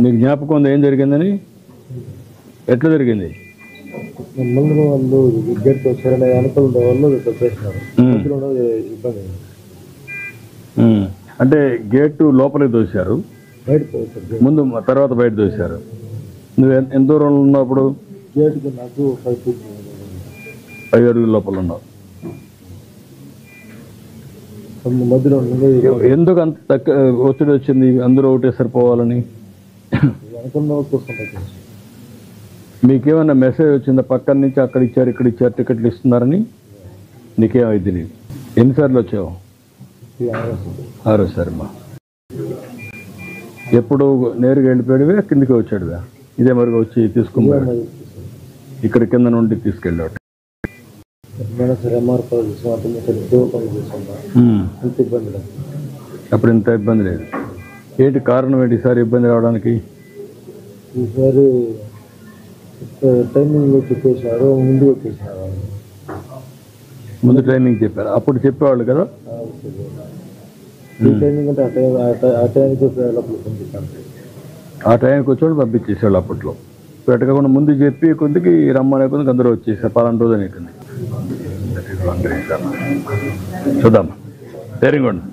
నీకు జ్ఞాపకం ఉంది ఏం జరిగిందని? ఎట్లా జరిగింది? ముందు వాళ్ళు గేట్ వచ్చారనే అనుకూల వాళ్ళు చెప్పేసినారు. ఇబ్బంది అంటే గేటు లోపలికి దోశారు, ముందు తర్వాత బయట దోశారు. నువ్వు ఎంత దూరంలో ఉన్నావు అప్పుడు? గేట్కి నాకు 5 అడుగుల లోపల ఉన్నావు. మధ్యలో ఎందుకు అంత ఒత్తిడి వచ్చింది అందరూ ఒకటే సరిపోవాలని? మీకేమన్నా మెసేజ్ వచ్చిందా పక్కన నుంచి? అక్కడ ఇచ్చారు ఇక్కడ ఇచ్చారు టికెట్లు ఇస్తున్నారని నీకేమైంది? నీకు ఎన్నిసార్లు వచ్చావు? 6సారి. మా ఎప్పుడు నేరుగా వెళ్ళిపోయాడువే కిందికి వచ్చాడువే? ఇదే మరిగా వచ్చి తీసుకున్నాడు ఇక్కడ కింద నుండి తీసుకెళ్ళాడు. అప్పుడు ఇంత ఇబ్బంది లేదు. ఏంటి కారణం ఏంటి ఈసారి ఇబ్బంది రావడానికి? ఈసారి టైమింగ్ చెప్పేసినారు, ముందు వచ్చేసినారు. ముందు టైమింగ్ చెప్పారు, అప్పుడు చెప్పేవాళ్ళు కదా. టైమింగ్ అంటే ఆ టైంకి వచ్చేవాళ్ళు పంపించేసేవాళ్ళు. అప్పట్లో పెట్టకుండా ముందు చెప్పి కొద్దికి రమ్మనే కొద్దికి అందరూ వచ్చేసారు. 12 రోజులు నీకు చూద్దాం. ధైర్యంగా ఉండు.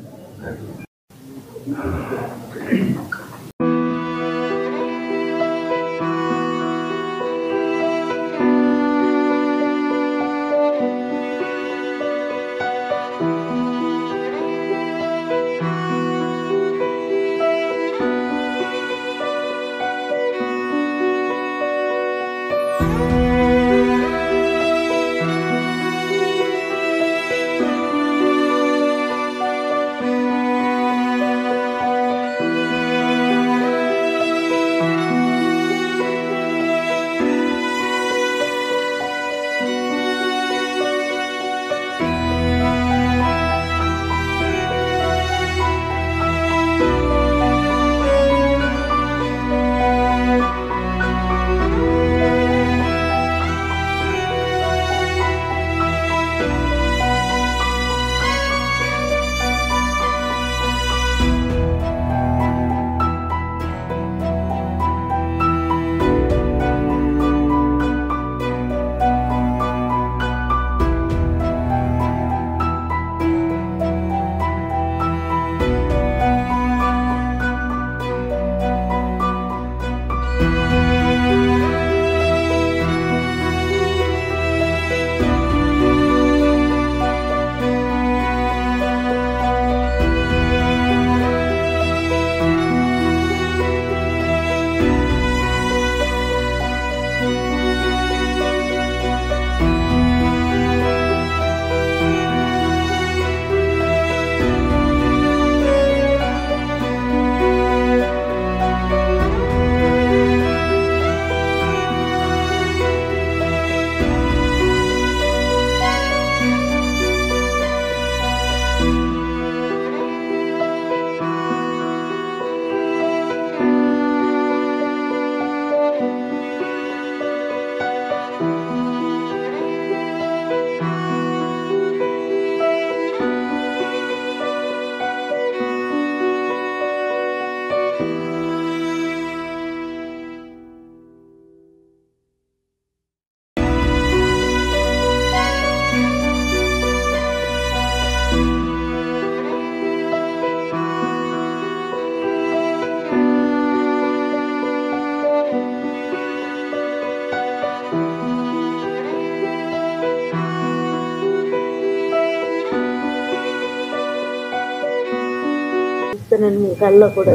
కళ్ళ కూడా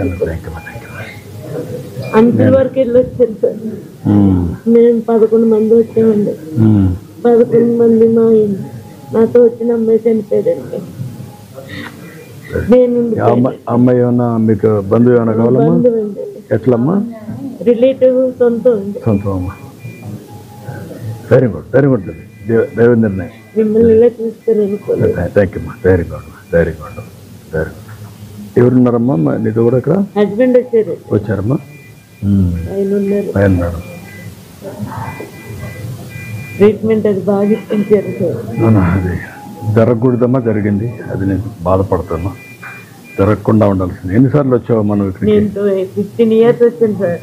అంచుల వరకు వెళ్ళి వచ్చాను సార్. మేము 11 మంది వచ్చామండి. 11 మంది మా నాతో వచ్చిన అమ్మాయి చనిపోయాడండి. నేను అమ్మాయి ఏమన్నా మీకు బంధువు ఏమన్నా కావాలమ్మా? బంధువండి. ఎట్లమ్మా? రిలేటివ్ సొంతం అండి. సొంతం అమ్మా. Very good, very good. దైవ నిర్ణయం. మిమ్మల్ని ఇలా చూస్తాను అనుకోలేదు. థ్యాంక్ యూ అమ్మా. Very good, very good, very good. ఎవరున్నారమ్మా నీతో కూడా ఇక్కడ? హస్బెండ్ వచ్చారు. వచ్చారమ్మా? ఆయన ఉన్నారు. ఆయన ఉన్నాడు. ట్రీట్మెంట్ అది బాగా ఇప్పించారు సార్. అది జరగకూడదమ్మా, జరిగింది. అది నేను బాధపడుతున్నా. జరగకుండా ఉండాల్సింది. ఎన్నిసార్లు వచ్చావు మనం ఇక్కడికి? నేను 15 years వచ్చాను సార్.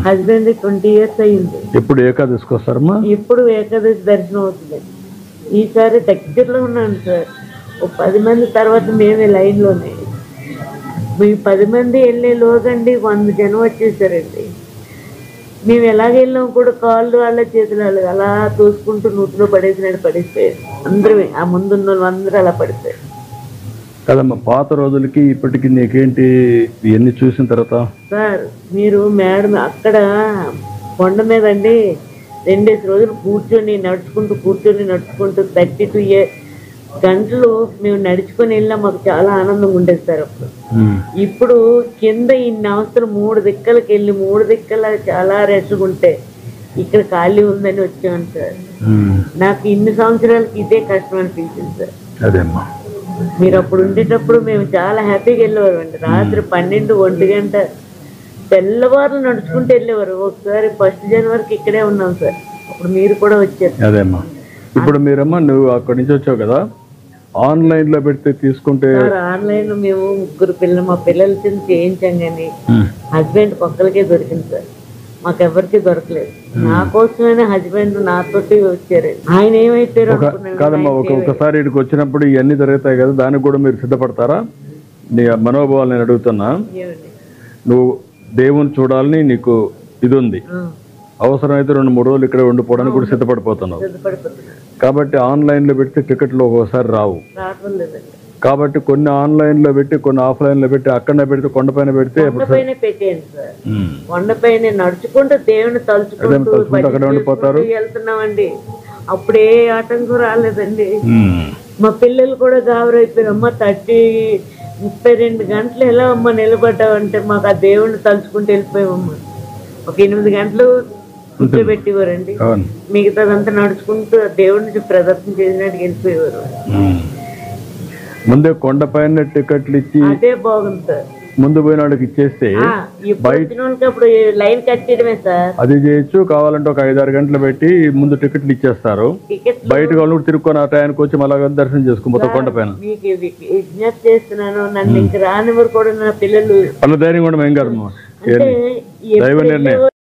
హస్బెండ్ 20 years అయ్యింది. ఎప్పుడు ఏకాదశికి వస్తారమ్మా? ఇప్పుడు ఏకాదశి దర్శనం అవుతుంది. ఈసారి దగ్గరలో ఉన్నాను సార్. ఓ 10 మంది తర్వాత మేమే లైన్లోనే. మీ 10 మంది వెళ్ళే లోగండి 100 జనం వచ్చేసారండి. మేము ఎలాగ వెళ్ళాం కూడా కాళ్ళు వాళ్ళ చేతులు వాళ్ళు అలా తోసుకుంటూ నూతిలో పడేసినట్టు పడిపోయారు. అందరూ ఆ ముందున్న వాళ్ళు అందరూ అలా పడిపోయారు. కదమ్మా, పాత రోజులకి ఇప్పటికి నీకేంటి ఇవన్నీ చూసిన తర్వాత? సార్ మీరు మేడం అక్కడ కొండ మీద అండి 2 రోజులు కూర్చొని నడుచుకుంటూ 32 గంటలు మేము నడుచుకొని వెళ్ళినా మాకు చాలా ఆనందంగా ఉండేది సార్ అప్పుడు. ఇప్పుడు కింద ఇన్ని అవసరం 3 దిక్కలకి వెళ్ళి 3 దిక్కల చాలా రెస్ట్గా ఉంటే ఇక్కడ ఖాళీ ఉందని వచ్చాను సార్. నాకు ఇన్ని సంవత్సరాలకి ఇదే కష్టం అనిపించింది సార్. అదేమ్మా, మీరు అప్పుడు ఉండేటప్పుడు మేము చాలా హ్యాపీగా వెళ్ళేవారు అండి. రాత్రి 12, 1 గంట తెల్లవారులు నడుచుకుంటూ వెళ్ళేవారు. ఒకసారి 1 జనవరికి ఇక్కడే ఉన్నాం సార్. అప్పుడు మీరు కూడా వచ్చారు. అదేమ్మా, ఇప్పుడు మీరమ్మా నువ్వు అక్కడి నుంచి వచ్చావు కదా, ఆన్లైన్ లో పెడితే తీసుకుంటే? ఆన్లైన్ లో మేము 3 పిల్లలు మా పిల్లల కింద చేయించాం కానీ హస్బెండ్ ఒక్కరికే దొరికింది సార్. మాకెవరికి దొరకలేదు. నా కోసమైనా హస్బెండ్ నాతోటి వచ్చారు. ఆయన ఏమైపోయారు కాదమ్మా, ఒకసారి ఇక్కడికి వచ్చినప్పుడు ఇవన్నీ జరుగుతాయి కదా, దానికి కూడా మీరు సిద్ధపడతారా? నీ మనోభావాలు నేను అడుగుతున్నా. నువ్వు దేవుని చూడాలని నీకు ఇది ఉంది, అవసరమైతే 2-3 రోజులు ఇక్కడ ఉండిపోవడానికి కూడా సిద్ధపడిపోతున్నావు. కాబట్టి ఆన్లైన్ లో పెడితే టికెట్లు ఒక్కోసారి రావు. కాబట్టి కొన్ని ఆన్లైన్ లో పెట్టి కొన్ని ఆఫ్లైన్ లో పెట్టి అక్కడ పెడితే కొండపైన పెడితే కొండపైన నడుచుకుంటూ దేవుని తలుచుకుంటూ అక్కడ ఉండిపోతారు. వెళ్తున్నామండి. అప్పుడే ఆటంకం రాలేదండి. మా పిల్లలు కూడా గాబరైపోయారు. అమ్మ 32 గంటలు ఎలా అమ్మ నిలబడ్డావంటే మాకు ఆ దేవుడిని తలుచుకుంటూ వెళ్ళిపోయామమ్మా. ఒక 8 గంటలు కూర్చోబెట్టేవారండి. మిగతాదంతా నడుచుకుంటూ దేవుడిని ప్రదర్శన చేసినట్టు వెళ్ళిపోయేవారు. ముందే కొండపైన టికెట్లు ఇచ్చి అదే బాగుంది సార్. ముందు పోయిన వాళ్ళకి ఇచ్చేస్తే అప్పుడు లైన్ కట్టడమే సార్. అది చేయొచ్చు. కావాలంటే ఒక 5-6 గంటలు పెట్టి ముందు టికెట్లు ఇచ్చేస్తారు. బయట వాళ్ళు తిరుక్కొని ఆ టైంకి వచ్చి మళ్ళా దర్శనం చేసుకో కొండపైన. మీకు విజ్ఞప్తి చేస్తున్నాను, నన్ను ఇంక రానివారు కూడా నా పిల్లలు వాళ్ళ ధైర్యం కూడా ఏం కాదు, దైవ నిర్ణయం.